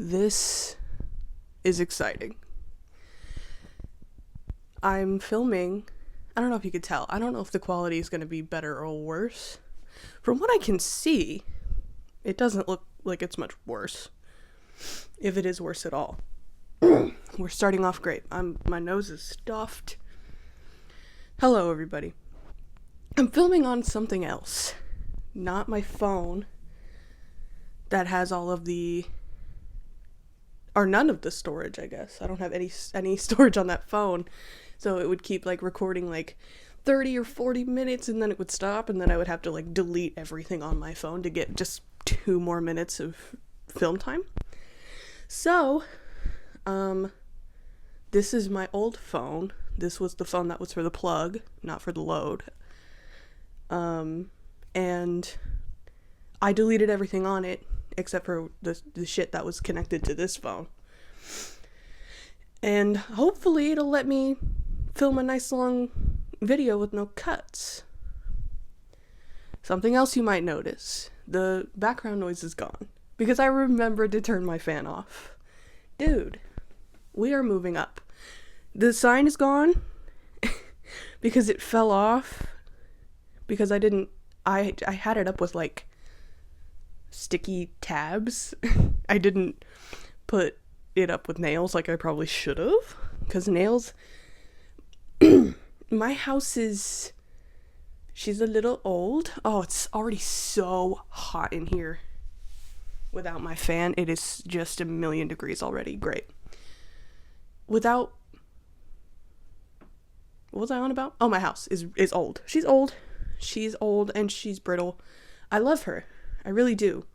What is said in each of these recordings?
This is exciting. I'm filming. I don't know if you could tell. I don't know if the quality is going to be better or worse. From what I can see, it doesn't look like it's much worse. If it is worse at all. We're starting off great. My nose is stuffed. Hello, everybody. I'm filming on something else. Not my phone that has all of the... or none of the storage, I guess. I don't have any storage on that phone. So it would keep recording 30 or 40 minutes and then it would stop and then I would have to delete everything on my phone to get just 2 more minutes of film time. So, this is my old phone. This was the phone that was for the plug, not for the load. And I deleted everything on it except for the shit that was connected to this phone. And hopefully it'll let me film a nice long video with no cuts. Something else you might notice. The background noise is gone. Because I remembered to turn my fan off. Dude, we are moving up. The sign is gone because it fell off. Because I had it up with sticky tabs. I didn't put it up with nails like I probably should have. Because nails... my house is... she's a little old. Oh, it's already so hot in here. Without my fan, it is just 1,000,000 degrees already. Great. Without... what was I on about? Oh, my house is old. She's old. She's old and she's brittle. I love her. I really do.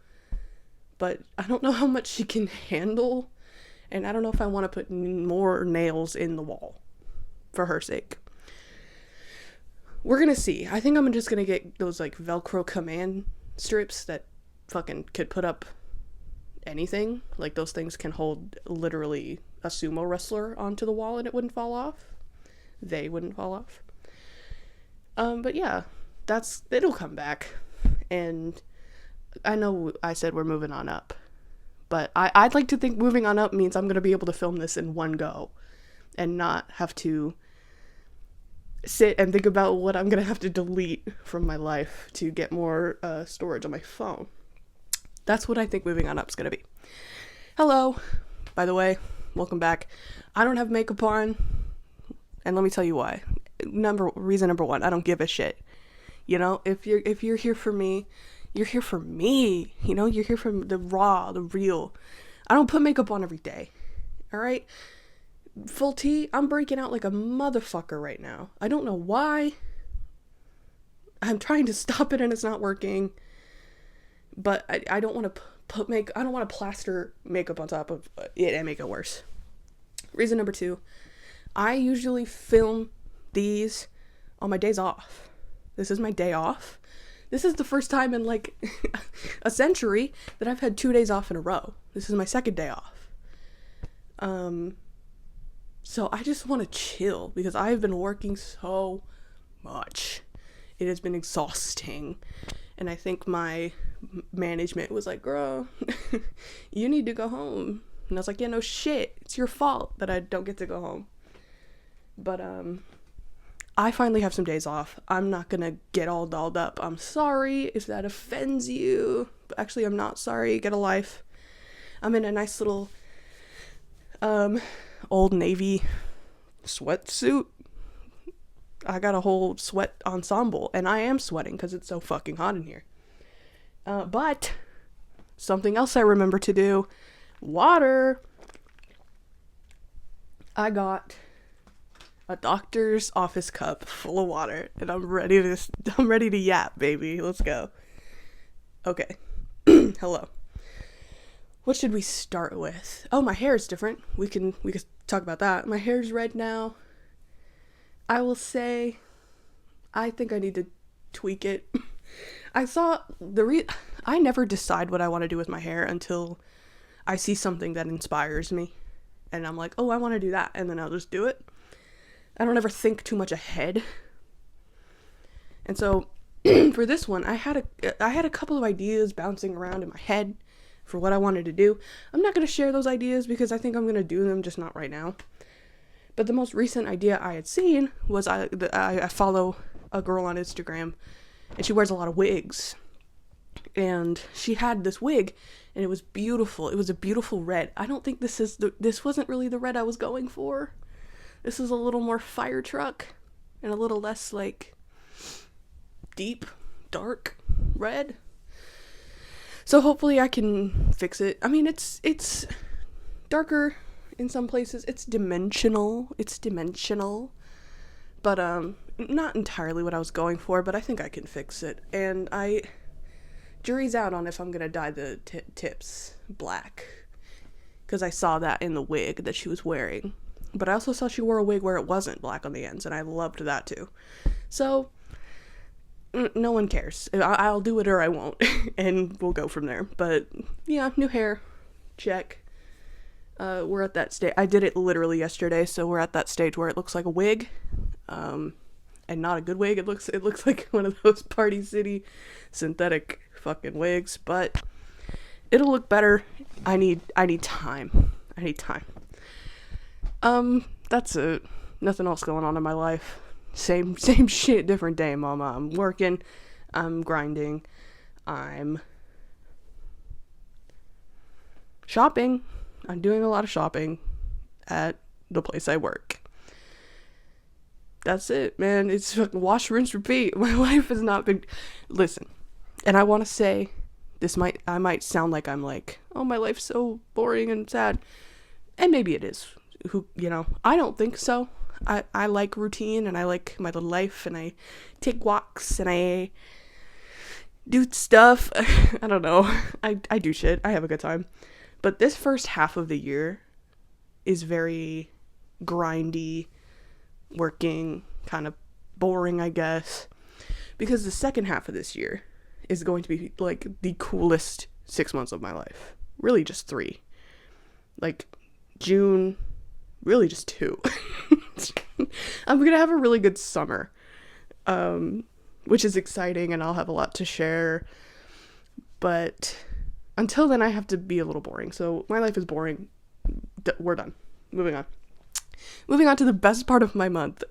But I don't know how much she can handle. And I don't know if I want to put more nails in the wall. For her sake. We're gonna see. I think I'm just gonna get those Velcro command strips that fucking could put up anything. Those things can hold literally a sumo wrestler onto the wall and it wouldn't fall off. They wouldn't fall off. But yeah, it'll come back. And I know I said we're moving on up. But I'd like to think moving on up means I'm gonna be able to film this in one go. And not have to sit and think about what I'm gonna have to delete from my life to get more storage on my phone. That's what I think moving on up is gonna be. Hello, by the way, welcome back. I don't have makeup on, and let me tell you why. Reason number 1, I don't give a shit. You know, if you're here for me, you're here for me. You know, you're here for the raw, the real. I don't put makeup on every day. All right. Full tea, I'm breaking out like a motherfucker right now. I don't know why. I'm trying to stop it and it's not working. But I don't want to I don't want to plaster makeup on top of it and make it worse. Reason number 2, I usually film these on my days off. This is my day off. This is the first time in a century that I've had 2 days off in a row. This is my second day off. So I just want to chill because I've been working so much. It has been exhausting. And I think my management was like, girl, you need to go home. And I was like, yeah, no shit. It's your fault that I don't get to go home. But, I finally have some days off. I'm not gonna get all dolled up. I'm sorry if that offends you. But actually, I'm not sorry. Get a life. I'm in a nice little, Old Navy sweatsuit. I got a whole sweat ensemble and I am sweating because it's so fucking hot in here. But something else I remember to do, water. I got a doctor's office cup full of water and I'm ready to yap, baby. Let's go. Okay. Hello. What should we start with? Oh, my hair is different. We can talk about that. My hair's red now. I will say, I think I need to tweak it. I never decide what I want to do with my hair until I see something that inspires me. And I'm like, oh, I want to do that. And then I'll just do it. I don't ever think too much ahead. And so, for this one, I had a couple of ideas bouncing around in my head. for what I wanted to do. I'm not going to share those ideas because I think I'm going to do them, just not right now. But the most recent idea I had seen was I follow a girl on Instagram, and she wears a lot of wigs. And she had this wig, and it was beautiful. It was a beautiful red. I don't think this wasn't really the red I was going for. This is a little more fire truck and a little less like deep, dark red. So hopefully I can fix it. I mean, it's darker in some places. It's dimensional. But not entirely what I was going for, but I think I can fix it. And jury's out on if I'm gonna dye the tips black, because I saw that in the wig that she was wearing. But I also saw she wore a wig where it wasn't black on the ends, and I loved that too. So no one cares. I'll do it or I won't, and we'll go from there. But yeah, new hair, check. We're at that stage. I did it literally yesterday, so we're at that stage where it looks like a wig, and not a good wig. It looks like one of those Party City synthetic fucking wigs, but it'll look better. I need time. That's it. Nothing else going on in my life. Same shit, different day, mama. I'm working, I'm grinding, I'm shopping. I'm doing a lot of shopping at the place I work. That's it, man. It's fucking wash, rinse, repeat. My life has not been... Listen, and I want to say, I might sound like I'm like, oh, my life's so boring and sad. And maybe it is. I don't think so. I like routine, and I like my little life, and I take walks, and I do stuff. I don't know. I do shit. I have a good time. But this first half of the year is very grindy, working, kind of boring, I guess. Because the second half of this year is going to be like the coolest 6 months of my life. Really just 3. Like June, really just 2. I'm going to have a really good summer, which is exciting, and I'll have a lot to share. But until then, I have to be a little boring. So my life is boring. We're done. Moving on to the best part of my month,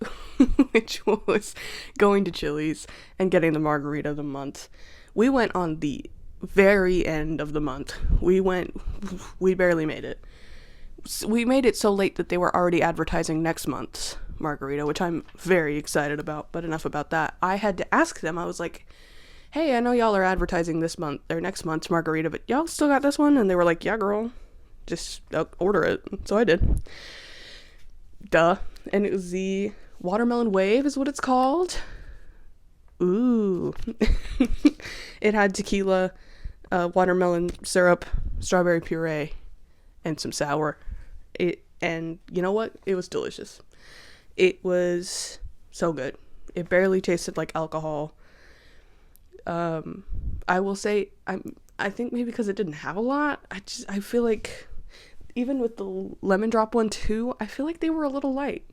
which was going to Chili's and getting the margarita of the month. We went on the very end of the month. We barely made it. We made it so late that they were already advertising next month's margarita, which I'm very excited about, but enough about that. I had to ask them. I was like, hey, I know y'all are advertising this month or next month's margarita, but y'all still got this one? And they were like, yeah, girl, just order it. So I did. Duh. And it was the watermelon wave is what it's called. Ooh. It had tequila, watermelon syrup, strawberry puree, and some sour. And you know what? It was delicious. It was so good. It barely tasted like alcohol. I will say, I think maybe because it didn't have a lot, I feel like even with the lemon drop one too, I feel like they were a little light,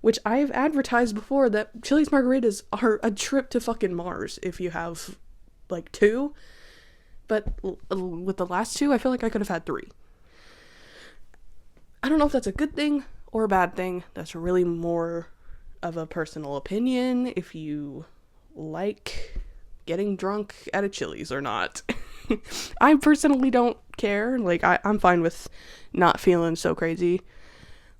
which I've advertised before that Chili's margaritas are a trip to fucking Mars if you have like 2, but with the last 2, I feel like I could have had 3. I don't know if that's a good thing or a bad thing. That's really more of a personal opinion if you like getting drunk at a Chili's or not. I personally don't care. Like, I'm fine with not feeling so crazy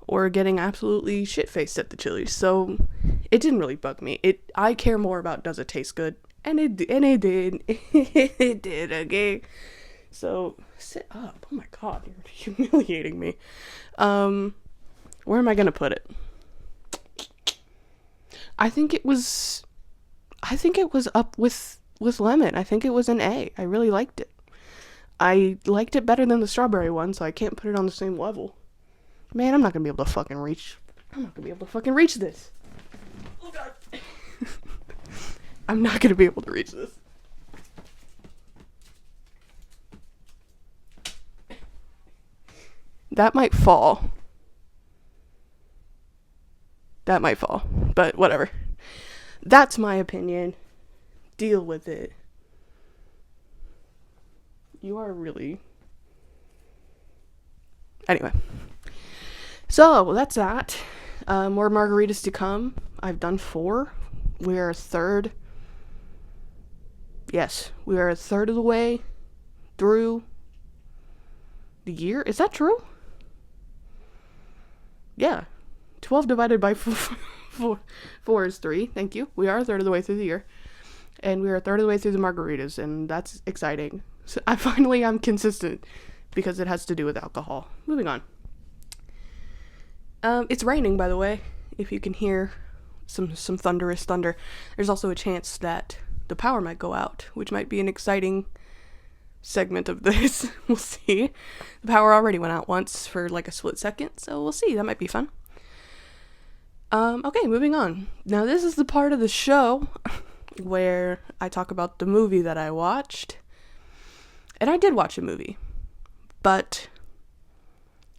or getting absolutely shit-faced at the Chili's. So it didn't really bug me. I care more about does it taste good, and it did. It did, okay? So sit up. Oh my god, you're humiliating me. Where am I gonna put it? I think it was up with lemon. I think it was an A. I really liked it. I liked it better than the strawberry one, so I can't put it on the same level. Man, I'm not gonna be able to fucking reach this. Oh god. I'm not gonna be able to reach this. That might fall. But whatever. That's my opinion. Deal with it. You are really Anyway, so that's that. More margaritas to come. I've done 4. We are a third. Yes, we are a third of the way through the year. Is that true? Yeah. 12 divided by 4 is 3. Thank you. We are a third of the way through the year. And we are a third of the way through the margaritas, and that's exciting. So I'm consistent because it has to do with alcohol. Moving on. It's raining, by the way, if you can hear some thunderous thunder. There's also a chance that the power might go out, which might be an exciting segment of this. We'll see. The power already went out once for like a split second, so we'll see. That might be fun. Okay, moving on. Now this is the part of the show where I talk about the movie that I watched. And I did watch a movie, but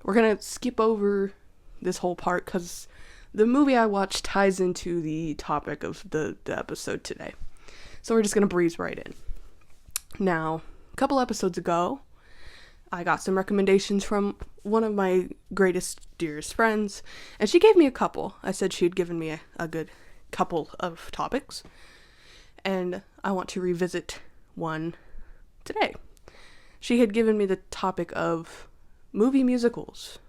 we're gonna skip over this whole part because the movie I watched ties into the topic of the episode today. So we're just gonna breeze right in. Now, a couple episodes ago, I got some recommendations from one of my greatest, dearest friends, and she gave me a couple. I said she'd given me a good couple of topics, and I want to revisit one today. She had given me the topic of movie musicals.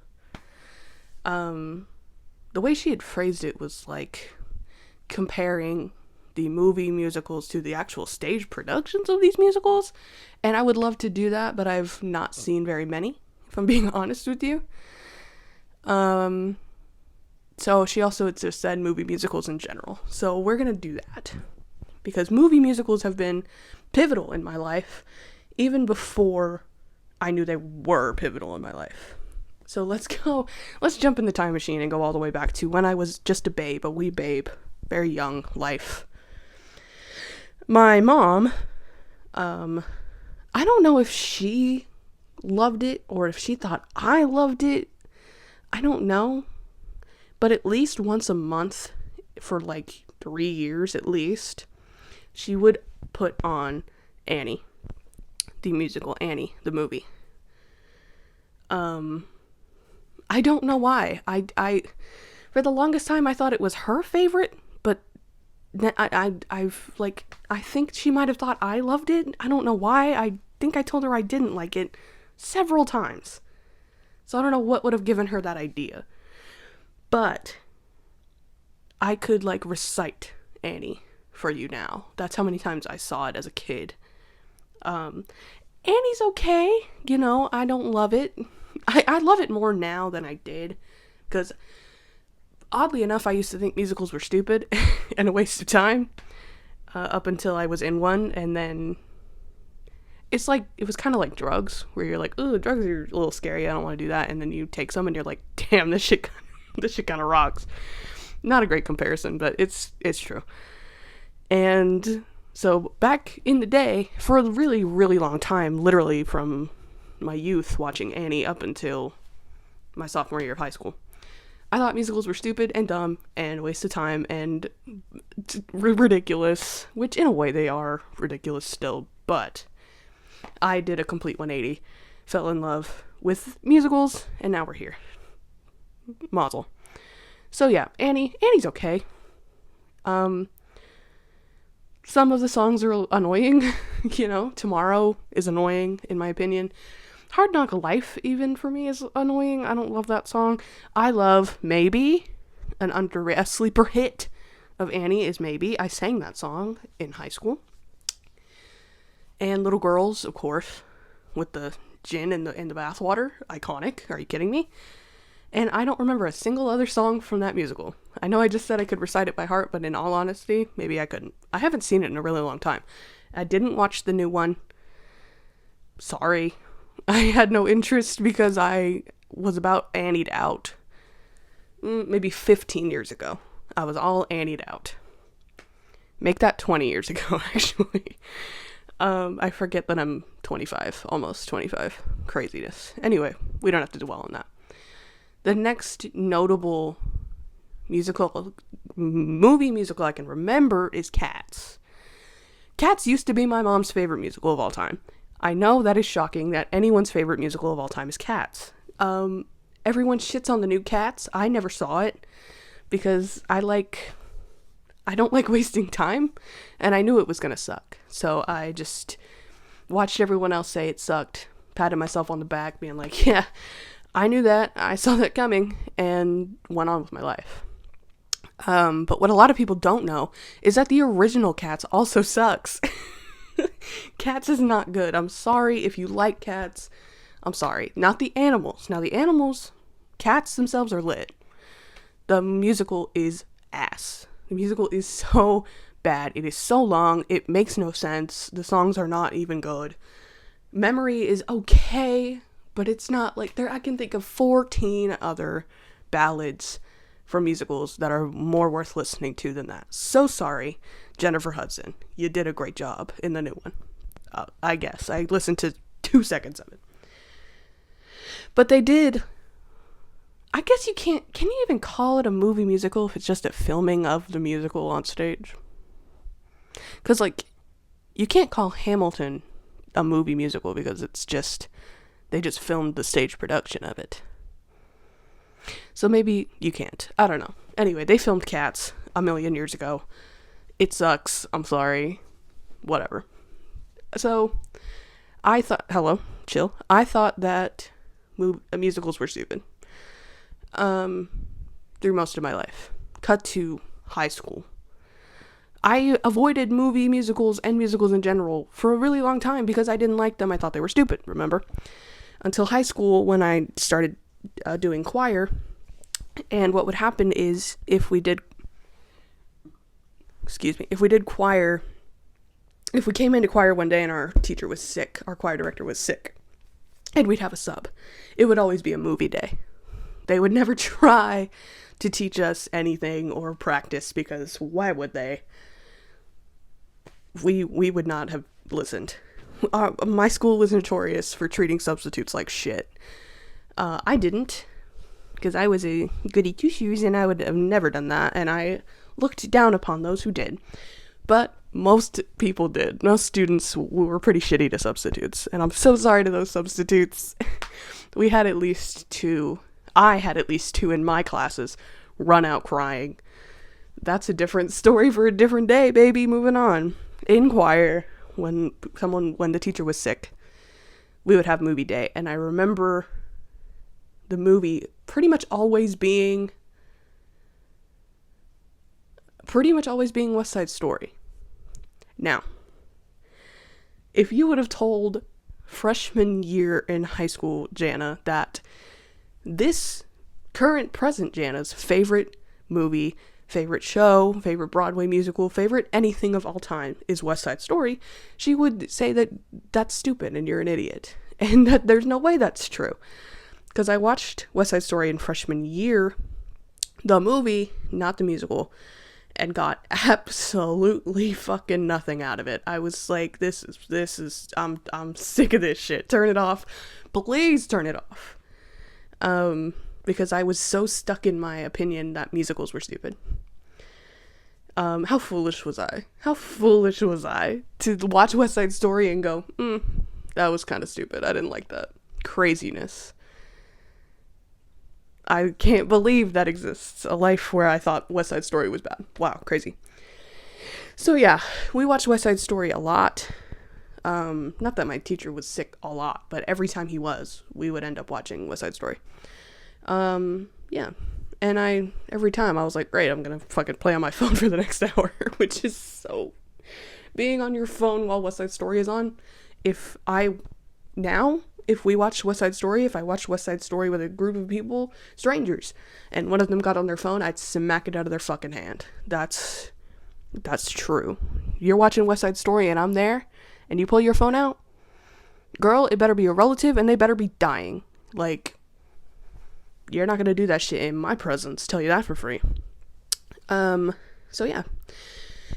The way she had phrased it was like comparing the movie musicals to the actual stage productions of these musicals, and I would love to do that, but I've not seen very many, if I'm being honest with you. So she also had just said movie musicals in general, so we're gonna do that, because movie musicals have been pivotal in my life, even before I knew they were pivotal in my life. So let's jump in the time machine and go all the way back to when I was just a wee babe, very young life. My mom, I don't know if she loved it or if she thought I loved it. I don't know. But at least once a month for like 3 years at least, she would put on Annie, the musical Annie, the movie. I don't know why. I for the longest time I thought it was her favorite, but I think she might have thought I loved it. I don't know why. I think I told her I didn't like it several times. So I don't know what would have given her that idea. But I could like recite Annie for you now. That's how many times I saw it as a kid. Annie's okay. You know, I don't love it. I love it more now than I did. Because oddly enough, I used to think musicals were stupid and a waste of time. Up until I was in one. And then it's like, it was kind of like drugs. Where you're like, ooh, drugs are a little scary. I don't want to do that. And then you take some and you're like, damn, this shit kind of rocks. Not a great comparison, but it's true. And so back in the day, for a really, really long time, literally from my youth watching Annie up until my sophomore year of high school, I thought musicals were stupid and dumb and a waste of time and ridiculous, which in a way they are ridiculous still, but I did a complete 180, fell in love with musicals, and now we're here. Mazel. So yeah, Annie's okay. Some of the songs are annoying, you know. Tomorrow is annoying, in my opinion. Hard Knock Life, even, for me, is annoying. I don't love that song. I love Maybe. A sleeper hit of Annie is Maybe. I sang that song in high school. And Little Girls, of course, with the gin in the bathwater. Iconic. Are you kidding me? And I don't remember a single other song from that musical. I know I just said I could recite it by heart, but in all honesty, maybe I couldn't. I haven't seen it in a really long time. I didn't watch the new one. Sorry. I had no interest because I was about Annied out. Maybe 15 years ago. I was all Annied out. Make that 20 years ago, actually. I forget that I'm 25. Almost 25. Craziness. Anyway, we don't have to dwell on that. The next notable movie musical I can remember is Cats. Cats used to be my mom's favorite musical of all time. I know that is shocking that anyone's favorite musical of all time is Cats. Everyone shits on the new Cats. I never saw it because I don't like wasting time, and I knew it was gonna suck. So I just watched everyone else say it sucked, patted myself on the back, being like, yeah, I knew that, I saw that coming, and went on with my life. But what a lot of people don't know is that the original Cats also sucks. Cats is not good. I'm sorry if you like Cats. I'm sorry. Not the animals. Now, the animals, Cats themselves are lit. The musical is ass. The musical is so bad. It is so long. It makes no sense. The songs are not even good. Memory is okay, but it's not like I can think of 14 other ballads from musicals that are more worth listening to than that. So sorry, Jennifer Hudson. You did a great job in the new one. I guess. I listened to 2 seconds of it. But they did. I guess can you even call it a movie musical if it's just a filming of the musical on stage? Because, you can't call Hamilton a movie musical because they just filmed the stage production of it. So maybe you can't. I don't know. Anyway, they filmed Cats a million years ago. It sucks. I'm sorry. Whatever. So, I thought that musicals were stupid. Through most of my life. Cut to high school. I avoided musicals and musicals in general for a really long time because I didn't like them. I thought they were stupid, remember? Until high school when I started doing choir. And what would happen is if we came into choir one day and our teacher was sick, our choir director was sick, and we'd have a sub, it would always be a movie day. They would never try to teach us anything or practice because why would they? We would not have listened. My school was notorious for treating substitutes like shit. I didn't, because I was a goody two-shoes and I would have never done that, and I looked down upon those who did. But most people did. Most students were pretty shitty to substitutes, and I'm so sorry to those substitutes. I had at least two in my classes run out crying. That's a different story for a different day, baby. Moving on. In choir, when the teacher was sick, we would have movie day, and I remember the movie pretty much always being West Side Story. Now, if you would have told freshman year in high school Jana that this present Jana's favorite movie, favorite show, favorite Broadway musical, favorite anything of all time is West Side Story, she would say that that's stupid and you're an idiot. And that there's no way that's true. Because I watched West Side Story in freshman year, the movie, not the musical, and got absolutely fucking nothing out of it. I was like, I'm sick of this shit. Turn it off. Please turn it off. Because I was so stuck in my opinion that musicals were stupid. How foolish was I? How foolish was I to watch West Side Story and go, that was kind of stupid. I didn't like that. Craziness. I can't believe that exists. A life where I thought West Side Story was bad. Wow, crazy. So yeah, we watched West Side Story a lot. Not that my teacher was sick a lot, but every time he was, we would end up watching West Side Story. Yeah. And every time I was like, great, I'm gonna fucking play on my phone for the next hour, which is so... Being on your phone while West Side Story is on, if we watched West Side Story, if I watched West Side Story with a group of people, strangers, and one of them got on their phone, I'd smack it out of their fucking hand. That's true. You're watching West Side Story and I'm there, and you pull your phone out, girl, it better be a relative and they better be dying. Like, you're not gonna do that shit in my presence, tell you that for free. So yeah.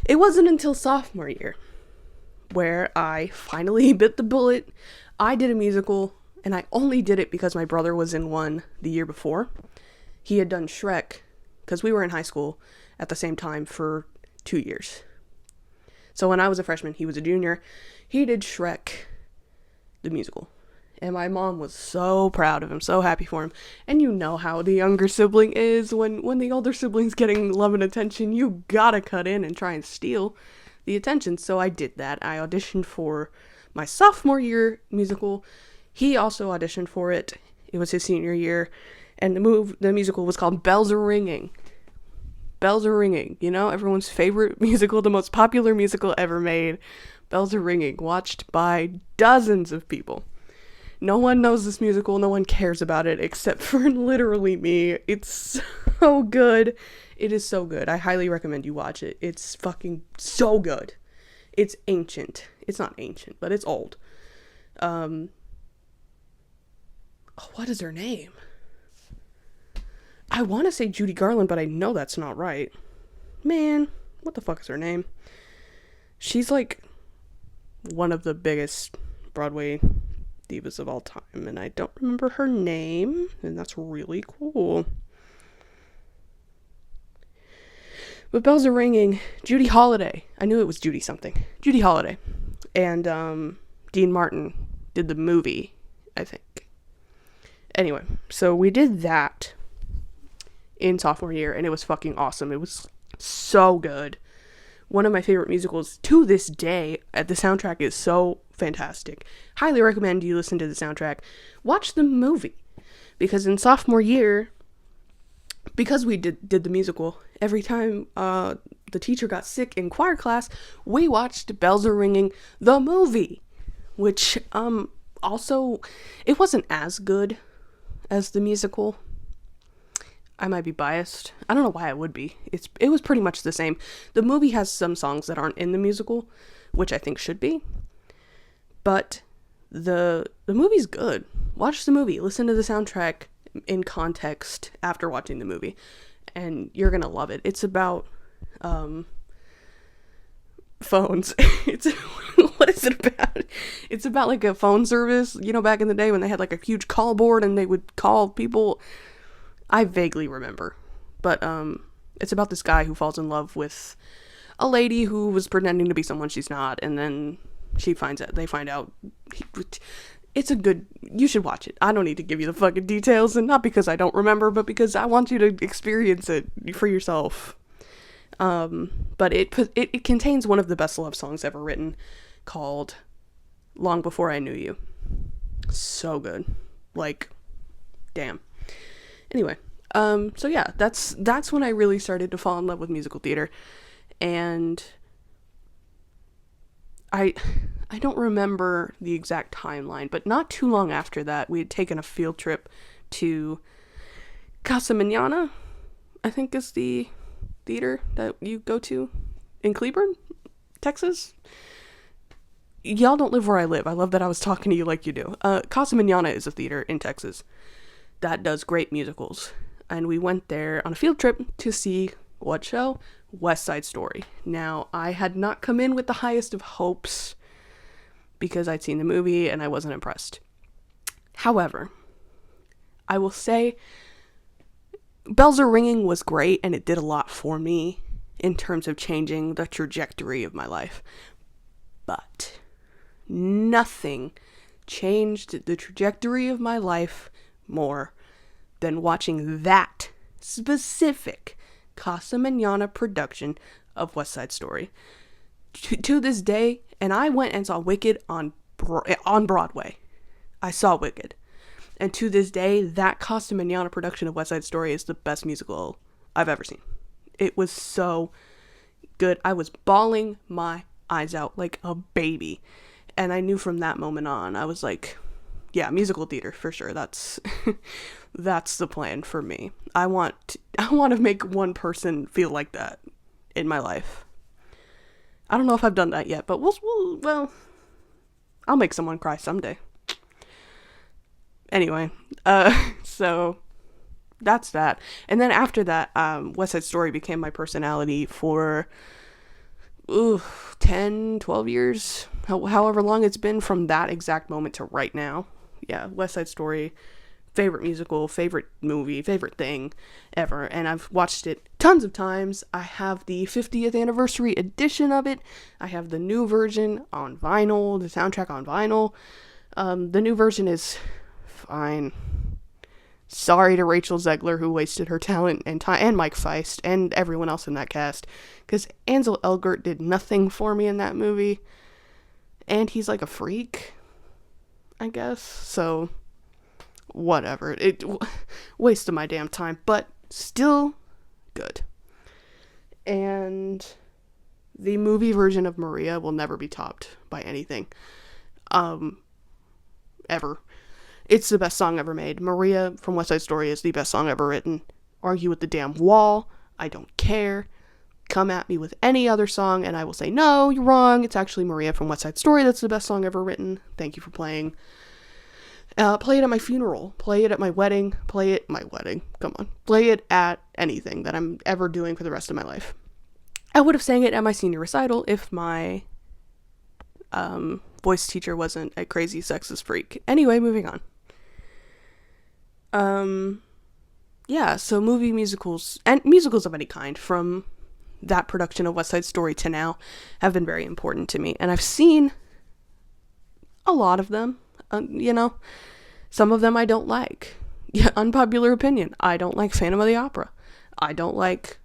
It wasn't until sophomore year where I finally bit the bullet. I did a musical, and I only did it because my brother was in one the year before. He had done Shrek, because we were in high school at the same time for 2 years. So when I was a freshman, he was a junior. He did Shrek, the musical. And my mom was so proud of him, so happy for him. And you know how the younger sibling is. When the older sibling's getting love and attention, you gotta cut in and try and steal the attention. So I did that. I auditioned for my sophomore year musical. He also auditioned for it. It was his senior year. And the musical was called Bells Are Ringing. Bells Are Ringing. You know, everyone's favorite musical, the most popular musical ever made. Bells Are Ringing. Watched by dozens of people. No one knows this musical, no one cares about it except for literally me. It's so good. It is so good. I highly recommend you watch it. It's fucking so good. It's ancient. It's not ancient, but it's old. What is her name? I want to say Judy Garland, but I know that's not right. Man, what the fuck is her name? She's like one of the biggest Broadway divas of all time, and I don't remember her name, and that's really cool. But Bells Are Ringing, Judy Holliday. I knew it was Judy something. Judy Holliday. And Dean Martin did the movie, I think. Anyway, so we did that in sophomore year, and it was fucking awesome. It was so good. One of my favorite musicals to this day. The soundtrack is so fantastic. Highly recommend you listen to the soundtrack. Watch the movie. Because in sophomore year, because we did the musical, every time the teacher got sick in choir class, we watched Bells Are Ringing, the movie. Which, also, it wasn't as good as the musical. I might be biased. I don't know why I would be. It was pretty much the same. The movie has some songs that aren't in the musical, which I think should be. But the movie's good. Watch the movie. Listen to the soundtrack in context after watching the movie. And you're gonna love it. It's about phones. What is it about? It's about like a phone service, you know, back in the day when they had like a huge call board and they would call people. I vaguely remember, but it's about this guy who falls in love with a lady who was pretending to be someone she's not, and then they find out. It's a good, you should watch it. I don't need to give you the fucking details, and not because I don't remember, but because I want you to experience it for yourself. But it contains one of the best love songs ever written, called Long Before I Knew You. So good. Like, damn. Anyway, so yeah, that's when I really started to fall in love with musical theater, and I don't remember the exact timeline, but not too long after that, we had taken a field trip to Casa Manana, I think is the theater that you go to in Cleburne, Texas. Y'all don't live where I live. I love that I was talking to you like you do. Casa Manana is a theater in Texas that does great musicals, and we went there on a field trip to see what show? West Side Story. Now, I had not come in with the highest of hopes because I'd seen the movie and I wasn't impressed. However, I will say Bells Are Ringing was great, and it did a lot for me in terms of changing the trajectory of my life, but nothing changed the trajectory of my life more than watching that specific Casa Manana production of West Side Story. To this day, and I went and saw Wicked on Broadway. I saw Wicked. And to this day, that Casa Manana production of West Side Story is the best musical I've ever seen. It was so good. I was bawling my eyes out like a baby. And I knew from that moment on, I was like, yeah, musical theater for sure. That's the plan for me. I want to make one person feel like that in my life. I don't know if I've done that yet, but well, I'll make someone cry someday. Anyway, so that's that. And then after that, West Side Story became my personality for 10, 12 years, however long it's been from that exact moment to right now. Yeah, West Side Story, favorite musical, favorite movie, favorite thing ever, and I've watched it tons of times. I have the 50th anniversary edition of it. I have the new version on vinyl, the soundtrack on vinyl. The new version is fine. Sorry to Rachel Zegler, who wasted her talent and time, and Mike Feist, and everyone else in that cast, because Ansel Elgort did nothing for me in that movie, and he's like a freak, I guess, so whatever. It wasted my damn time, but still good. And the movie version of Maria will never be topped by anything, ever. It's the best song ever made. Maria from West Side Story is the best song ever written. Argue with the damn wall. I don't care. Come at me with any other song and I will say, no, you're wrong. It's actually Maria from West Side Story that's the best song ever written. Thank you for playing. Play it at my funeral. Play it at my wedding. Play it at anything that I'm ever doing for the rest of my life. I would have sang it at my senior recital if my voice teacher wasn't a crazy sexist freak. Anyway, moving on. Yeah, so musicals of any kind, from that production of West Side Story to now, have been very important to me. And I've seen a lot of them, some of them I don't like. Yeah, unpopular opinion. I don't like Phantom of the Opera. I don't like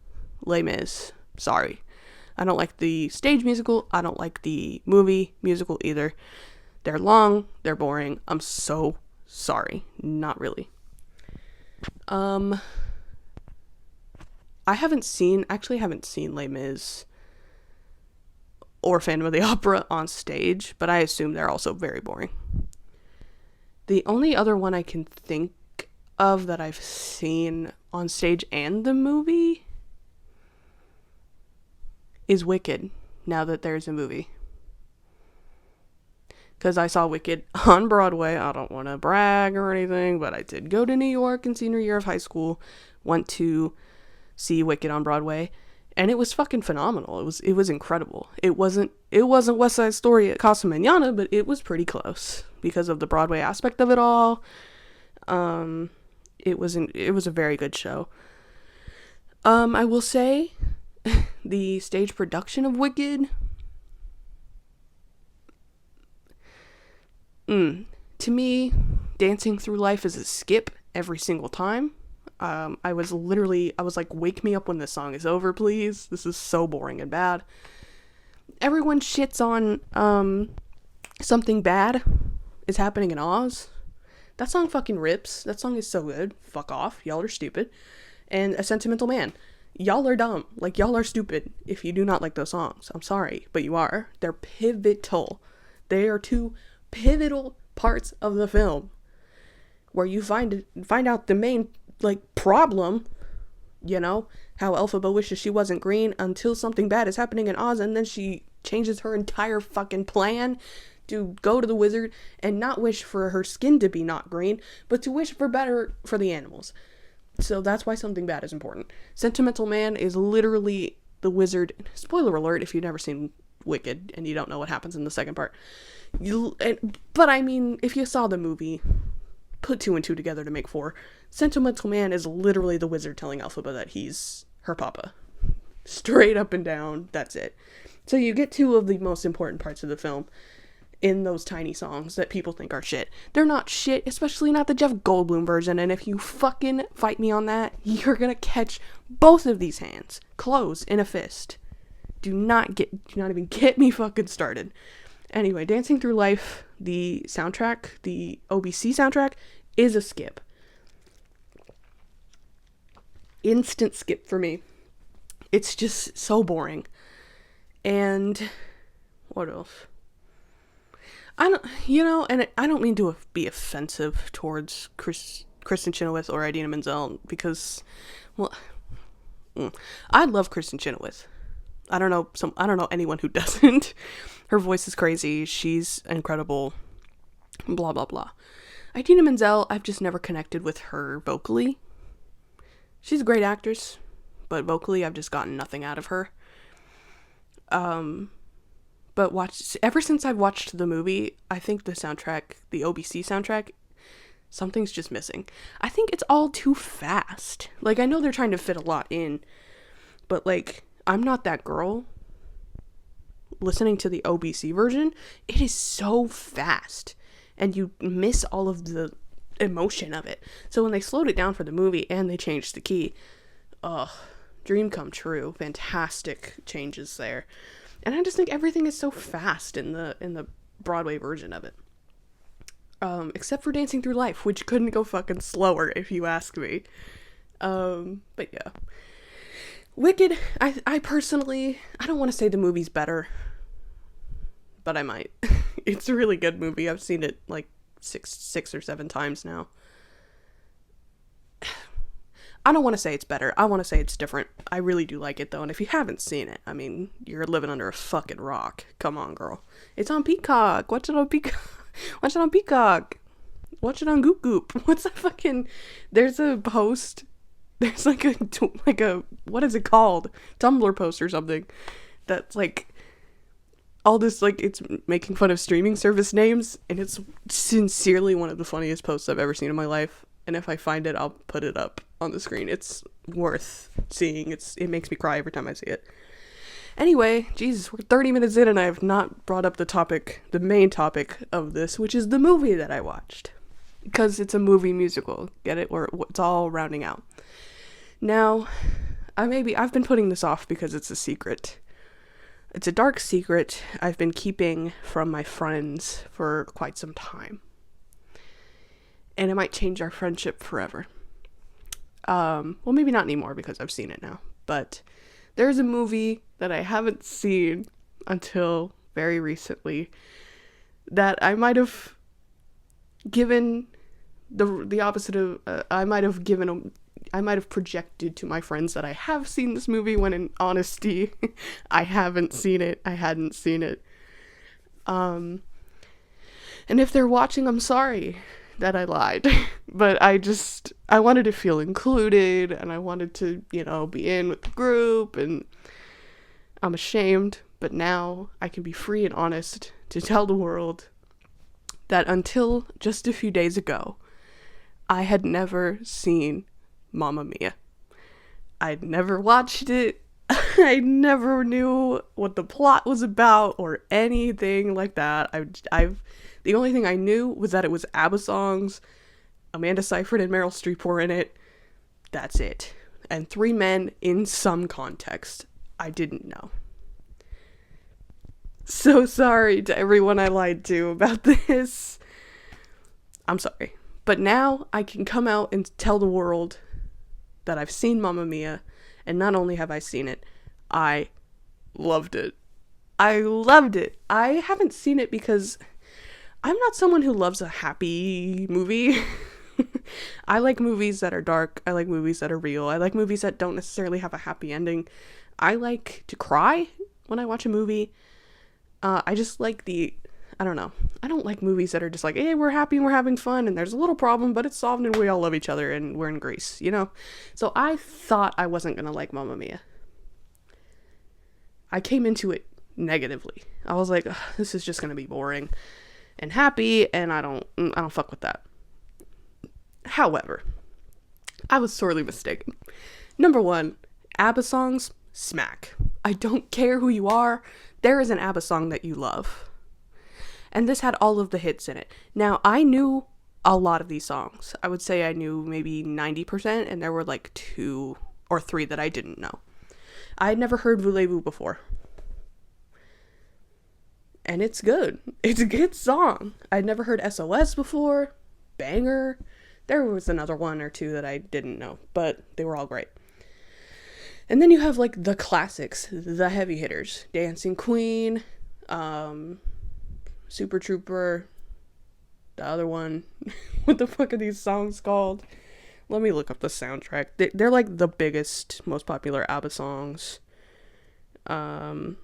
Les Mis. Sorry. I don't like the stage musical. I don't like the movie musical either. They're long. They're boring. I'm so sorry. Not really. I haven't seen Les Mis or Phantom of the Opera on stage, but I assume they're also very boring. The only other one I can think of that I've seen on stage and the movie is Wicked, now that there's a movie. Because I saw Wicked on Broadway. I don't want to brag or anything, but I did go to New York in senior year of high school, went to see Wicked on Broadway, and it was fucking phenomenal. It was incredible. It wasn't West Side Story at Casa Manana, but it was pretty close because of the Broadway aspect of it all. It was a very good show. I will say the stage production of Wicked, to me, Dancing Through Life is a skip every single time. I was like, wake me up when this song is over, please. This is so boring and bad. Everyone shits on Something Bad Is Happening in Oz. That song fucking rips. That song is so good. Fuck off. Y'all are stupid. And A Sentimental Man. Y'all are dumb. Like, y'all are stupid if you do not like those songs. I'm sorry, but you are. They're pivotal. They are two pivotal parts of the film where you find out the main, problem, how Elphaba wishes she wasn't green until something bad is happening in Oz, and then she changes her entire fucking plan to go to the wizard and not wish for her skin to be not green, but to wish for better for the animals. So that's why Something Bad is important. Sentimental Man is literally the wizard. Spoiler alert if you've never seen Wicked and you don't know what happens in the second part. But I mean, if you saw the movie, put 2 and 2 together to make 4. Sentimental Man is literally the wizard telling Elphaba that he's her papa. Straight up and down, that's it. So you get 2 of the most important parts of the film in those tiny songs that people think are shit. They're not shit, especially not the Jeff Goldblum version, and if you fucking fight me on that, you're gonna catch both of these hands closed in a fist. Do not even get me fucking started. Anyway, Dancing Through Life, the soundtrack, the OBC soundtrack, is a skip. Instant skip for me. It's just so boring. And what else? I don't mean to be offensive towards Kristen Chenoweth or Idina Menzel because, I love Kristen Chenoweth. I don't know anyone who doesn't. Her voice is crazy. She's incredible. Blah, blah, blah. Idina Menzel, I've just never connected with her vocally. She's a great actress, but vocally I've just gotten nothing out of her. But ever since I've watched the movie, I think the soundtrack, the OBC soundtrack, something's just missing. I think it's all too fast. I know they're trying to fit a lot in, but I'm Not That Girl, listening to the OBC version, it is so fast. and you miss all of the emotion of it. So when they slowed it down for the movie and they changed the key, dream come true. Fantastic changes there. And I just think everything is so fast in the Broadway version of it. Except for Dancing Through Life, which couldn't go fucking slower if you ask me. But yeah. Wicked, I personally, I don't want to say the movie's better, but I might. It's a really good movie. I've seen it like six or seven times now. I don't want to say it's better. I want to say it's different. I really do like it though. And if you haven't seen it, I mean, you're living under a fucking rock. Come on, girl. It's on Peacock. Watch it on Peacock. Watch it on Peacock. Watch it on Goop Goop. What's that fucking... There's a post. There's like a what is it called? Tumblr post or something. That's like all this, like, it's making fun of streaming service names. And it's sincerely one of the funniest posts I've ever seen in my life. And if I find it, I'll put it up on the screen. It's worth seeing. It makes me cry every time I see it. Anyway, Jesus, we're 30 minutes in and I have not brought up the main topic of this, which is the movie that I watched. Because it's a movie musical, get it? Or it's all rounding out. Now, I've been putting this off because it's a secret. It's a dark secret I've been keeping from my friends for quite some time. And it might change our friendship forever. Well, maybe not anymore because I've seen it now. But there's a movie that I haven't seen until very recently that I might have given the opposite of... I might have projected to my friends that I have seen this movie when in honesty, I haven't seen it. I hadn't seen it. And if they're watching, I'm sorry that I lied, but I wanted to feel included and I wanted to, be in with the group, and I'm ashamed, but now I can be free and honest to tell the world that until just a few days ago, I had never seen Mamma Mia. I'd never watched it. I never knew what the plot was about or anything like that. The only thing I knew was that it was ABBA songs, Amanda Seyfried and Meryl Streep were in it. That's it. And 3 men in some context. I didn't know. So sorry to everyone I lied to about this. I'm sorry. But now I can come out and tell the world that I've seen Mamma Mia, and not only have I seen it, I loved it. I loved it. I haven't seen it because I'm not someone who loves a happy movie. I like movies that are dark. I like movies that are real. I like movies that don't necessarily have a happy ending. I like to cry when I watch a movie. I just like I don't know. I don't like movies that are just like, hey, we're happy and we're having fun and there's a little problem, but it's solved and we all love each other and we're in Greece, So I thought I wasn't going to like Mamma Mia. I came into it negatively. I was like, this is just going to be boring and happy, and I don't fuck with that. However, I was sorely mistaken. Number 1, ABBA songs, smack. I don't care who you are, there is an ABBA song that you love. And this had all of the hits in it. Now, I knew a lot of these songs. I would say I knew maybe 90%, and there were like 2 or 3 that I didn't know. I had never heard Voulez-Vous before. And it's good. It's a good song. I'd never heard SOS before. Banger. There was another 1 or 2 that I didn't know, but they were all great. And then you have like the classics, the heavy hitters. Dancing Queen, Super Trooper, the other one. What the fuck are these songs called? Let me look up the soundtrack. They're like the biggest, most popular ABBA songs. For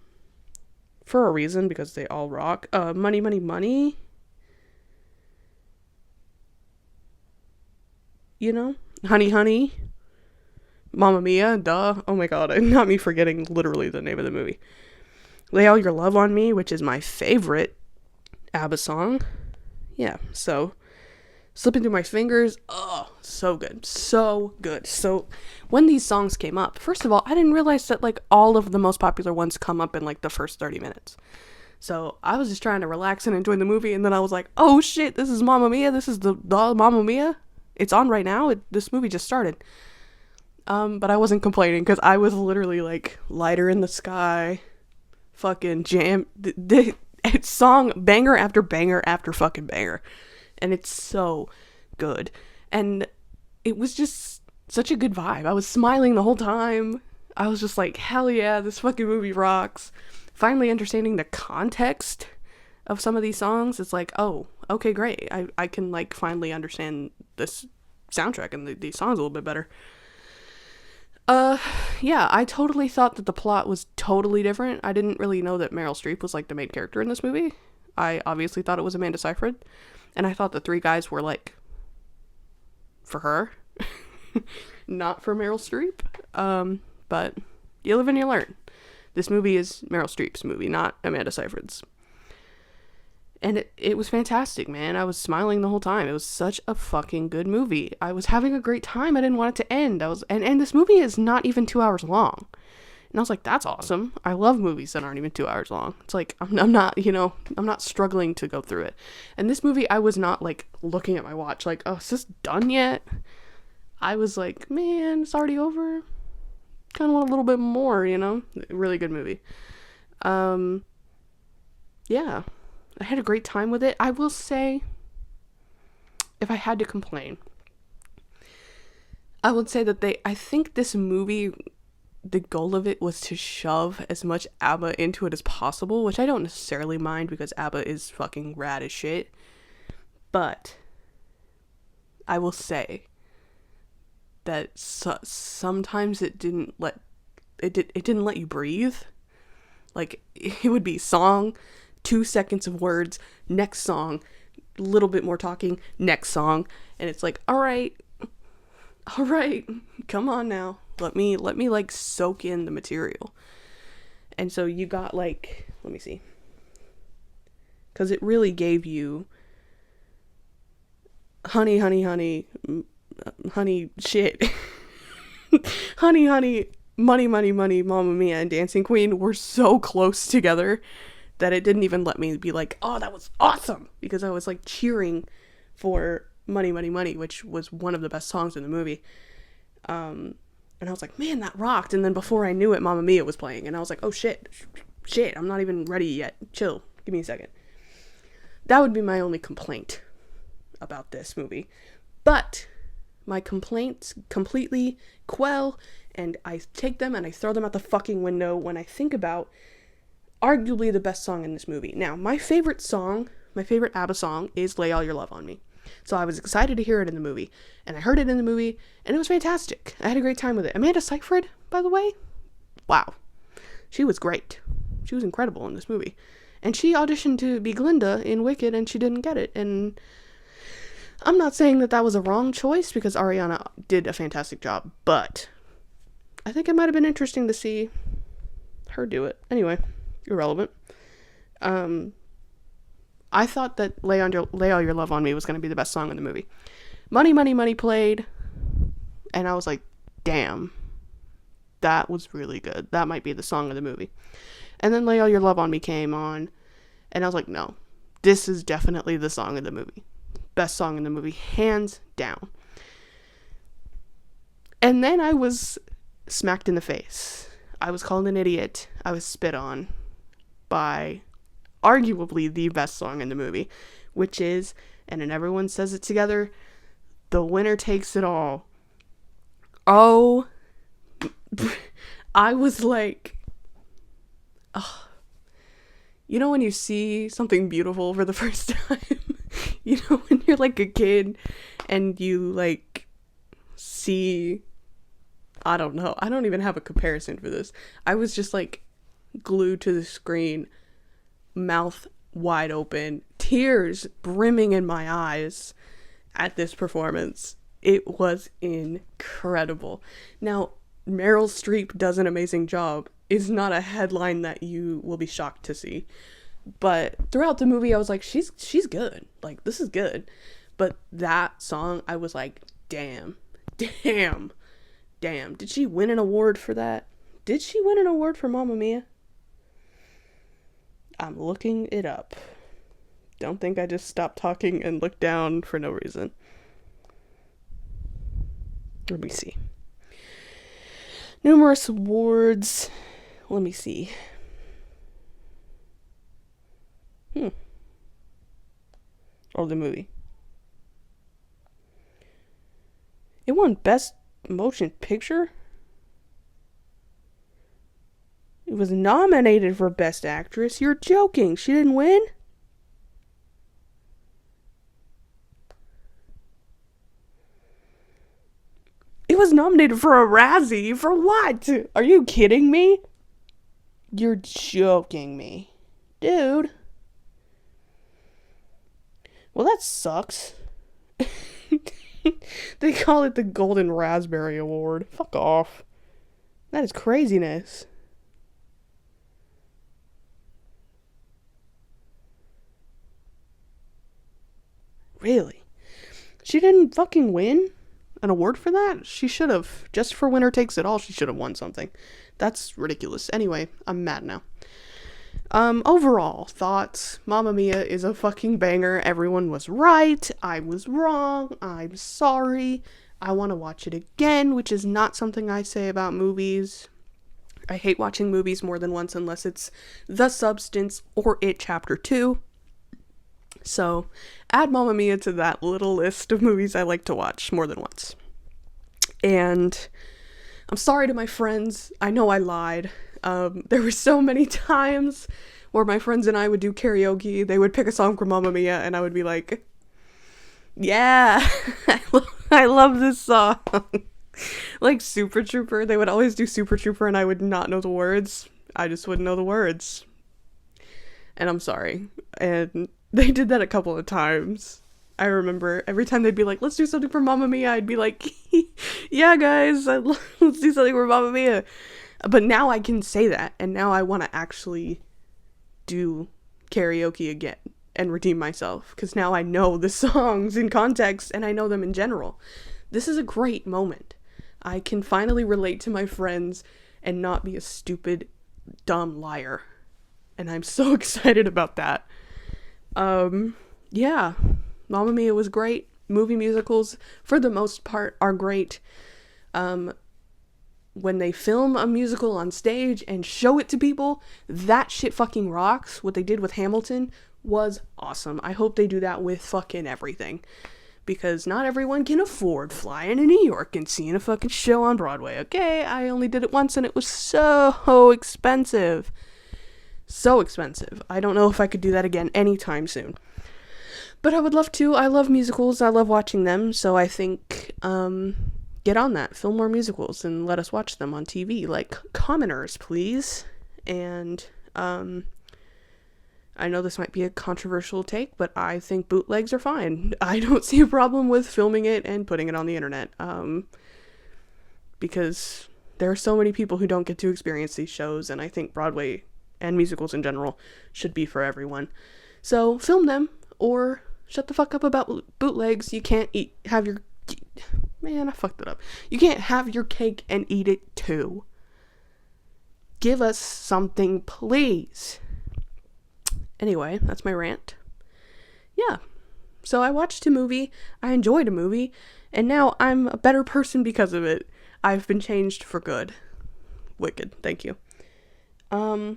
a reason, because they all rock. Money, Money, Money. Honey, Honey. Mamma Mia, duh. Oh my god, not me forgetting literally the name of the movie. Lay All Your Love on Me, which is my favorite ABBA song. Yeah, so slipping through my fingers. Oh, so good. So good. So when these songs came up, first of all, I didn't realize that like all of the most popular ones come up in like the first 30 minutes. So I was just trying to relax and enjoy the movie, and then I was like, oh shit, this is Mamma Mia. This is the Mamma Mia. It's on right now. This movie just started. But I wasn't complaining because I was literally like Lighter in the Sky, fucking jam, it's song banger after banger after fucking banger, and it's so good. And it was just such a good vibe. I was smiling the whole time. I was just like, hell yeah, this fucking movie rocks. Finally understanding the context of some of these songs, it's like, oh, okay, great. I can like finally understand this soundtrack and these songs a little bit better. Yeah, I totally thought that the plot was totally different. I didn't really know that Meryl Streep was like the main character in this movie. I obviously thought it was Amanda Seyfried, and I thought the three guys were like for her, not for Meryl Streep. But you live and you learn. This movie is Meryl Streep's movie, not Amanda Seyfried's. And it was fantastic, man. I was smiling the whole time. It was such a fucking good movie. I was having a great time. I didn't want it to end. And this movie is not even 2 hours long. And I was like, that's awesome. I love movies that aren't even 2 hours long. It's like, I'm not, I'm not struggling to go through it. And this movie, I was not like looking at my watch like, oh, is this done yet? I was like, man, it's already over. Kind of want a little bit more, Really good movie. Yeah. I had a great time with it. I will say, if I had to complain, I would say that I think this movie, the goal of it was to shove as much ABBA into it as possible, which I don't necessarily mind because ABBA is fucking rad as shit. But I will say that sometimes it didn't let you breathe. Like, it would be song, 2 seconds of words, next song, a little bit more talking, next song, and it's like, all right, come on now, let me like soak in the material. And so you got like, let me see, because it really gave you honey, honey, honey, honey, shit, honey, honey, money, money, money, Mamma Mia, and Dancing Queen were so close together that it didn't even let me be like, oh, that was awesome, because I was like cheering for Money, Money, Money, which was one of the best songs in the movie. And I was like, man, that rocked. And then before I knew it, Mamma Mia was playing, and I was like, oh shit, I'm not even ready yet. Chill, give me a second. That would be my only complaint about this movie. But my complaints completely quell, and I take them and I throw them out the fucking window when I think about arguably the best song in this movie. Now, my favorite ABBA song is Lay All Your Love on Me. So I was excited to hear it in the movie, and I heard it in the movie, and it was fantastic. I had a great time with it. Amanda Seyfried, by the way, wow. She was great. She was incredible in this movie. And she auditioned to be Glinda in Wicked, and she didn't get it. And I'm not saying that was a wrong choice, because Ariana did a fantastic job, but I think it might have been interesting to see her do it. Anyway, irrelevant. I thought that Lay All Your Love on Me was going to be the best song in the movie. Money, Money, Money played, and I was like, damn, that was really good. That might be the song of the movie. And then Lay All Your Love on Me came on, and I was like, no, this is definitely the song of the movie. Best song in the movie, hands down. And then I was smacked in the face. I was called an idiot. I was spit on by arguably the best song in the movie, which is, and then everyone says it together, The Winner Takes It All. Oh, I was like, oh. You know when you see something beautiful for the first time? When you're like a kid and you like see, I don't know, I don't even have a comparison for this. I was just like glued to the screen, mouth wide open, tears brimming in my eyes at this performance. It was incredible. Now, Meryl Streep does an amazing job is not a headline that you will be shocked to see. But throughout the movie, I was like, she's good. Like, this is good. But that song, I was like, damn. Did she win an award for that? Did she win an award for Mamma Mia? I'm looking it up. Don't think I just stopped talking and looked down for no reason. Let me see. Numerous awards. Let me see. Or the movie. It won Best Motion Picture? It was nominated for Best Actress. You're joking. She didn't win? It was nominated for a Razzie. For what? Are you kidding me? You're joking me. Dude. Well, that sucks. They call it the Golden Raspberry Award. Fuck off. That is craziness. Really? She didn't fucking win an award for that? She should have. Just for Winner Takes It All, she should have won something. That's ridiculous. Anyway, I'm mad now. Overall thoughts. Mamma Mia is a fucking banger. Everyone was right. I was wrong. I'm sorry. I want to watch it again, which is not something I say about movies. I hate watching movies more than once unless it's The Substance or It Chapter 2. So, add Mamma Mia to that little list of movies I like to watch more than once. And I'm sorry to my friends. I know I lied. There were so many times where my friends and I would do karaoke. They would pick a song from Mamma Mia, and I would be like, yeah, I love this song. Like Super Trooper. They would always do Super Trooper, and I would not know the words. I just wouldn't know the words. And I'm sorry. And they did that a couple of times. I remember every time they'd be like, let's do something for Mamma Mia, I'd be like, yeah, guys, let's do something for Mamma Mia. But now I can say that, and now I want to actually do karaoke again and redeem myself, because now I know the songs in context, and I know them in general. This is a great moment. I can finally relate to my friends and not be a stupid, dumb liar. And I'm so excited about that. Yeah. Mamma Mia was great. Movie musicals, for the most part, are great. When they film a musical on stage and show it to people, that shit fucking rocks. What they did with Hamilton was awesome. I hope they do that with fucking everything. Because not everyone can afford flying to New York and seeing a fucking show on Broadway, okay? I only did it once and it was so expensive. So expensive. I don't know if I could do that again anytime soon. But I would love to. I love musicals. I love watching them. So I think, get on that. Film more musicals and let us watch them on TV. Like Commoners, please. And, I know this might be a controversial take, but I think bootlegs are fine. I don't see a problem with filming it and putting it on the internet. Because there are so many people who don't get to experience these shows, and I think Broadway and musicals in general should be for everyone. So film them, or shut the fuck up about bootlegs. You can't have your... Man, I fucked it up. You can't have your cake and eat it too. Give us something, please. Anyway, that's my rant. Yeah. So I watched a movie, I enjoyed a movie, and now I'm a better person because of it. I've been changed for good. Wicked. Thank you. Yeah.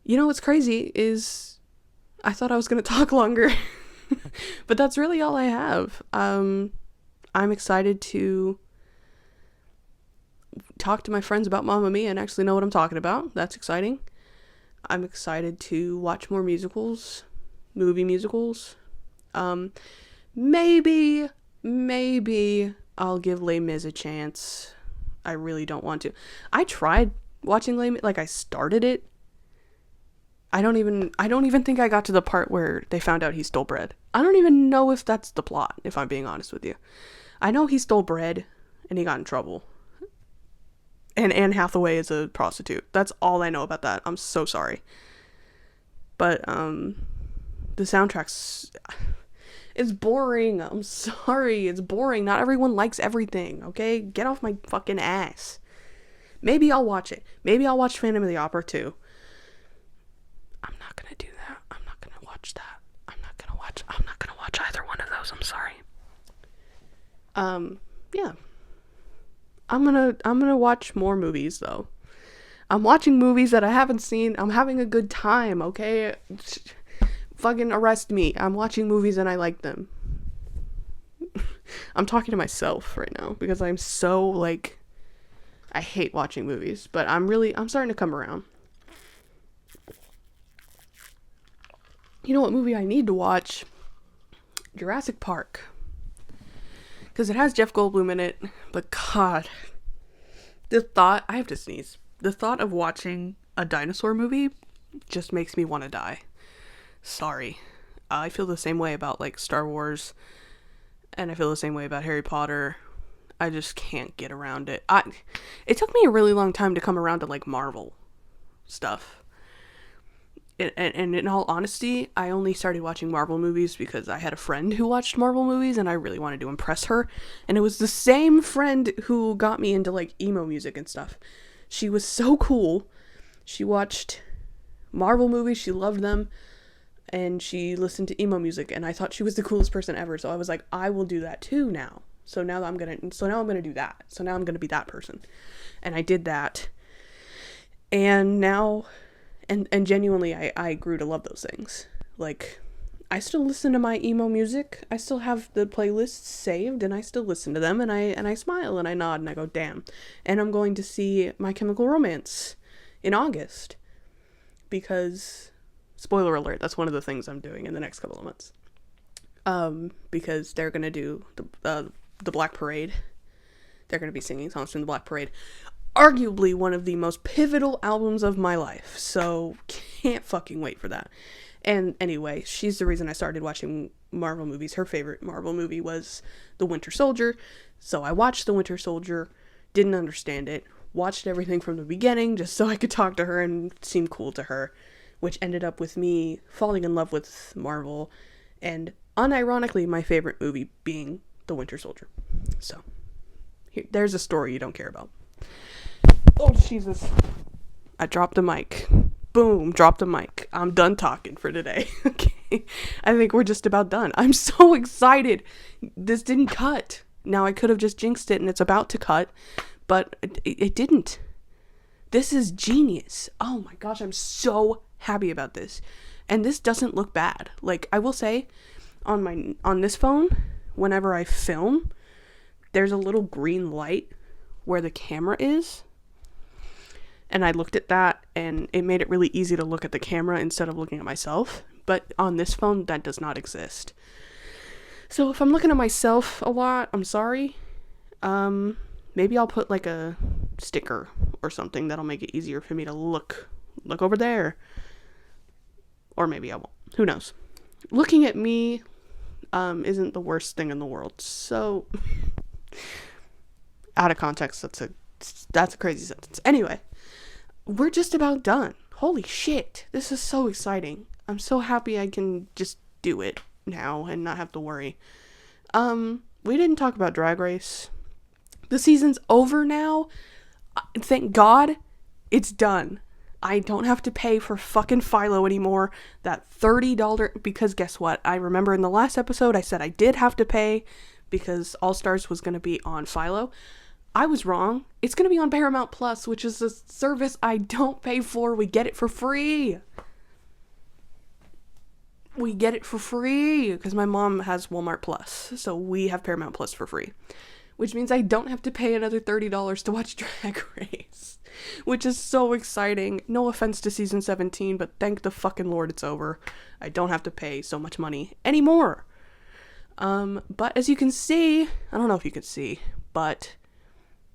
You know what's crazy is I thought I was going to talk longer, but that's really all I have. I'm excited to talk to my friends about Mamma Mia and actually know what I'm talking about. That's exciting. I'm excited to watch more musicals, movie musicals. Maybe I'll give Les Mis a chance. I really don't want to. I tried watching Les Mis, like I started it. I don't even think I got to the part where they found out he stole bread. I don't even know if that's the plot, if I'm being honest with you. I know he stole bread and he got in trouble. And Anne Hathaway is a prostitute. That's all I know about that. I'm so sorry. But, the soundtrack's... It's boring. I'm sorry. It's boring. Not everyone likes everything, okay? Get off my fucking ass. Maybe I'll watch it. Maybe I'll watch Phantom of the Opera too. I'm not gonna do that. I'm not gonna watch that. I'm not gonna watch either one of those. I'm sorry. Yeah. I'm gonna watch more movies though. I'm watching movies that I haven't seen. I'm having a good time, okay? Fucking arrest me. I'm watching movies and I like them. I'm talking to myself right now because I'm so like, I hate watching movies, but I'm starting to come around. You know what movie I need to watch? Jurassic Park. Because it has Jeff Goldblum in it, but God, I have to sneeze. The thought of watching a dinosaur movie just makes me want to die. Sorry. I feel the same way about like Star Wars, and I feel the same way about Harry Potter. I just can't get around it. It took me a really long time to come around to like Marvel stuff. And in all honesty, I only started watching Marvel movies because I had a friend who watched Marvel movies and I really wanted to impress her. And it was the same friend who got me into like emo music and stuff. She was so cool. She watched Marvel movies, she loved them, and she listened to emo music, and I thought she was the coolest person ever. So I was like, I will do that too now. So now I'm gonna do that. So now I'm gonna be that person. And I did that. And now and genuinely I grew to love those things. Like, I still listen to my emo music. I still have the playlists saved and I still listen to them, and I smile and I nod and I go, damn. And I'm going to see My Chemical Romance in August because, spoiler alert, that's one of the things I'm doing in the next couple of months. Because they're going to do the Black Parade. They're going to be singing songs from the Black Parade. Arguably one of the most pivotal albums of my life. So can't fucking wait for that. And anyway, she's the reason I started watching Marvel movies. Her favorite Marvel movie was The Winter Soldier. So I watched The Winter Soldier, didn't understand it, watched everything from the beginning just so I could talk to her and seem cool to her, which ended up with me falling in love with Marvel, and unironically my favorite movie being The Winter Soldier. So there's a story you don't care about. Oh, Jesus. I dropped the mic. Boom, dropped the mic. I'm done talking for today. Okay. I think we're just about done. I'm so excited. This didn't cut. Now I could have just jinxed it and it's about to cut, but it didn't. This is genius. Oh my gosh, I'm so happy about this. And this doesn't look bad. Like, I will say, on this phone, whenever I film, there's a little green light where the camera is. And I looked at that and it made it really easy to look at the camera instead of looking at myself. But on this phone, that does not exist. So if I'm looking at myself a lot, I'm sorry. Maybe I'll put like a sticker or something that'll make it easier for me to look over there. Or maybe I won't. Who knows? Looking at me isn't the worst thing in the world. So out of context, that's a crazy sentence. Anyway, we're just about done. Holy shit. This is so exciting. I'm so happy I can just do it now and not have to worry. We didn't talk about Drag Race. The season's over now. Thank God it's done. I don't have to pay for fucking Philo anymore. That $30, because guess what? I remember in the last episode I said I did have to pay because All Stars was going to be on Philo. I was wrong. It's going to be on Paramount Plus, which is a service I don't pay for. We get it for free. We get it for free because my mom has Walmart Plus. So we have Paramount Plus for free, which means I don't have to pay another $30 to watch Drag Race, which is so exciting. No offense to season 17, but thank the fucking Lord it's over. I don't have to pay so much money anymore. But as you can see, I don't know if you can see, but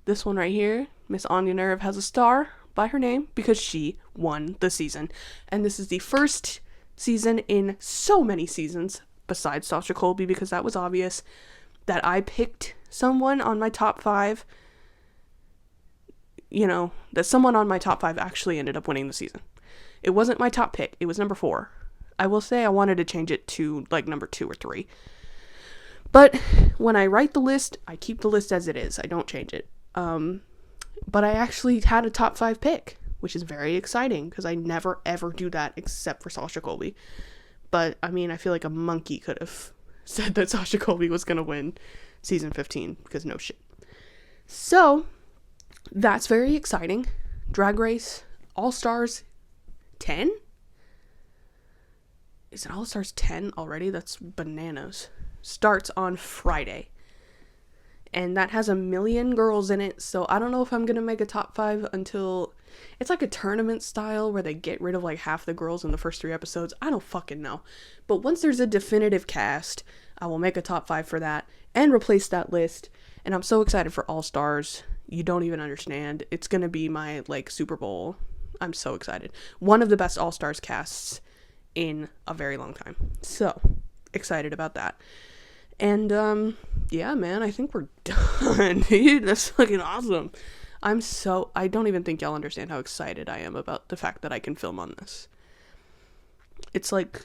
this one right here, Miss Anya Nerve, has a star by her name because she won the season. And this is the first season in so many seasons, besides Sasha Colby, because that was obvious, that I picked someone on my top 5, that someone on my top 5 actually ended up winning the season. It wasn't my top pick. It was number 4. I will say I wanted to change it to like number 2 or 3. But when I write the list, I keep the list as it is. I don't change it. But I actually had a top 5 pick, which is very exciting because I never ever do that except for Sasha Colby. But I mean, I feel like a monkey could have said that Sasha Colby was going to win season 15 because no shit. So that's very exciting. Drag Race All Stars 10? Is it All Stars 10 already? That's bananas. Starts on Friday. And that has 1 million girls in it, so I don't know if I'm gonna make a top 5 until... It's like a tournament style where they get rid of like half the girls in the first 3 episodes. I don't fucking know. But once there's a definitive cast, I will make a top 5 for that and replace that list. And I'm so excited for All Stars. You don't even understand. It's gonna be my like Super Bowl. I'm so excited. One of the best All Stars casts in a very long time. So excited about that. And yeah, man, I think we're done, dude. That's fucking awesome. I don't even think y'all understand how excited I am about the fact that I can film on this. It's like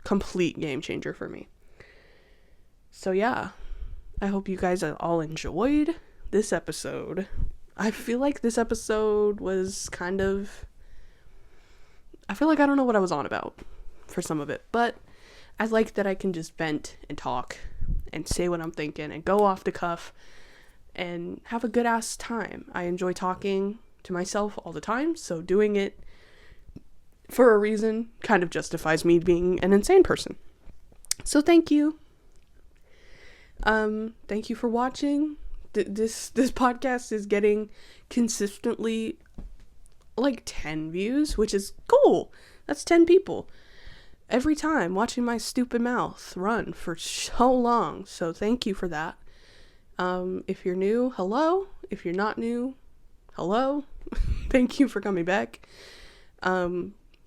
complete game changer for me. So yeah, I hope you guys all enjoyed this episode. I feel like this episode was I feel like I don't know what I was on about for some of it, but I like that I can just vent and talk and say what I'm thinking and go off the cuff and have a good ass time. I enjoy talking to myself all the time, so doing it for a reason kind of justifies me being an insane person. So thank you. Thank you for watching. This podcast is getting consistently like 10 views, which is cool. That's 10 people every time watching my stupid mouth run for so long. So thank you for that. If you're new, hello. If you're not new, hello. Thank you for coming back.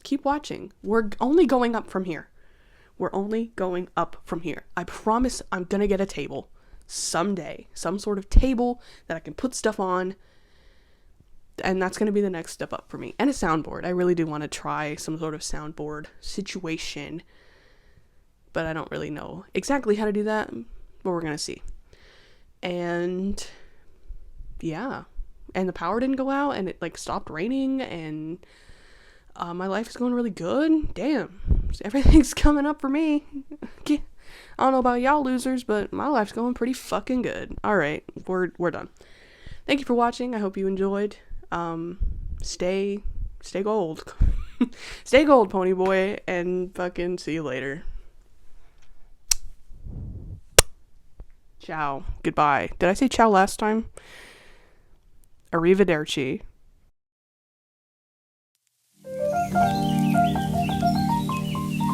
Keep watching. We're only going up from here. We're only going up from here. I promise I'm gonna get a table someday. Some sort of table that I can put stuff on. And that's going to be the next step up for me. And a soundboard. I really do want to try some sort of soundboard situation. But I don't really know exactly how to do that. But we're going to see. And yeah. And the power didn't go out. And it like stopped raining. And my life is going really good. Damn. Everything's coming up for me. I don't know about y'all losers. But my life's going pretty fucking good. Alright. We're done. Thank you for watching. I hope you enjoyed. Stay gold. Stay gold, pony boy, and fucking see you later. Ciao. Goodbye. Did I say ciao last time? Arrivederci.